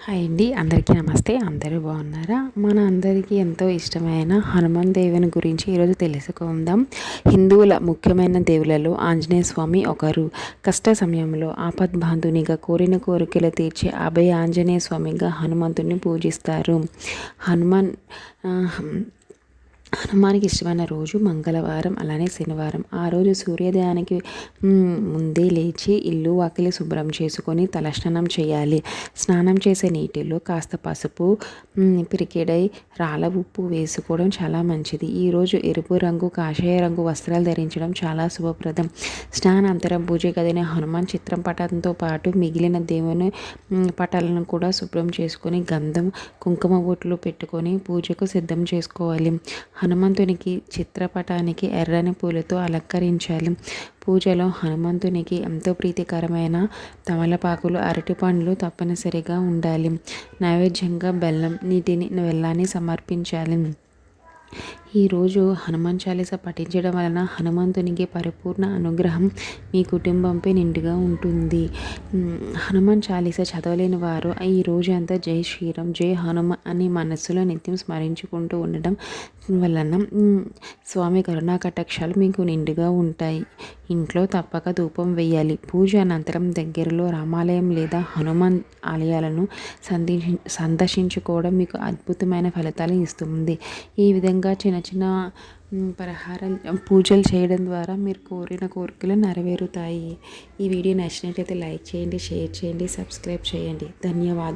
Hi అండి, అందరికీ నమస్తే. అందరూ బాగున్నారా? మన అందరికీ ఎంతో ఇష్టమైన హనుమాన్ దేవుని గురించి ఈరోజు తెలుసుకుందాం. హిందువుల ముఖ్యమైన దేవులలో ఆంజనేయ స్వామి ఒకరు. కష్ట సమయంలో ఆపద్బాంధునిగా, కోరిన కోరికలు తీర్చే అభయ ఆంజనేయ స్వామిగా హనుమంతుని పూజిస్తారు. హనుమాన్ హనుమానికి ఇష్టమైన రోజు మంగళవారం, అలానే శనివారం. ఆ రోజు సూర్యోదయానికి ముందే లేచి ఇల్లు వాకిలి శుభ్రం చేసుకొని తలస్నానం చేయాలి. స్నానం చేసే నీటిలో కాస్త పసుపు, పిరికెడై రాళ్ళ ఉప్పు వేసుకోవడం చాలా మంచిది. ఈరోజు ఎరుపు రంగు, కాషాయ రంగు వస్త్రాలు ధరించడం చాలా శుభప్రదం. స్నానాంతరం పూజ గదిని హనుమాన్ చిత్రం పటంతో పాటు మిగిలిన దేవుని పటాలను కూడా శుభ్రం చేసుకొని గంధం, కుంకుమ బొట్లు పెట్టుకొని పూజకు సిద్ధం చేసుకోవాలి. హనుమంతునికి చిత్రపటానికి ఎర్రని పూలతో అలంకరించాలి. పూజలో హనుమంతునికి ఎంతో ప్రీతికరమైన తమలపాకులు, అరటిపండ్లు తప్పనిసరిగా ఉండాలి. నైవేద్యంగా బెల్లం, వెల్లాన్ని సమర్పించాలి. ఈరోజు హనుమాన్ చాలీస పఠించడం వలన హనుమంతునికి పరిపూర్ణ అనుగ్రహం మీ కుటుంబంపై నిండుగా ఉంటుంది. హనుమాన్ చాలీస చదవలేని వారు ఈ రోజు అంతా జై శ్రీరామ్, జై హనుమ అని మనస్సులో నిత్యం స్మరించుకుంటూ ఉండడం వలన స్వామి కరుణా కటాక్షాలు మీకు నిండుగా ఉంటాయి. ఇంట్లో తప్పక ధూపం వేయాలి. పూజ అనంతరం దగ్గరలో రామాలయం లేదా హనుమాన్ ఆలయాలను సందర్శించుకోవడం మీకు అద్భుతమైన ఫలితాలు ఇస్తుంది. ఈ విధంగా చిన్న చిన్న పరిహారాలు, పూజలు చేయడం ద్వారా మీరు కోరిన కోరికలు నెరవేరుతాయి. ఈ వీడియో నచ్చినట్లయితే లైక్ చేయండి, షేర్ చేయండి, సబ్స్క్రైబ్ చేయండి. ధన్యవాదాలు.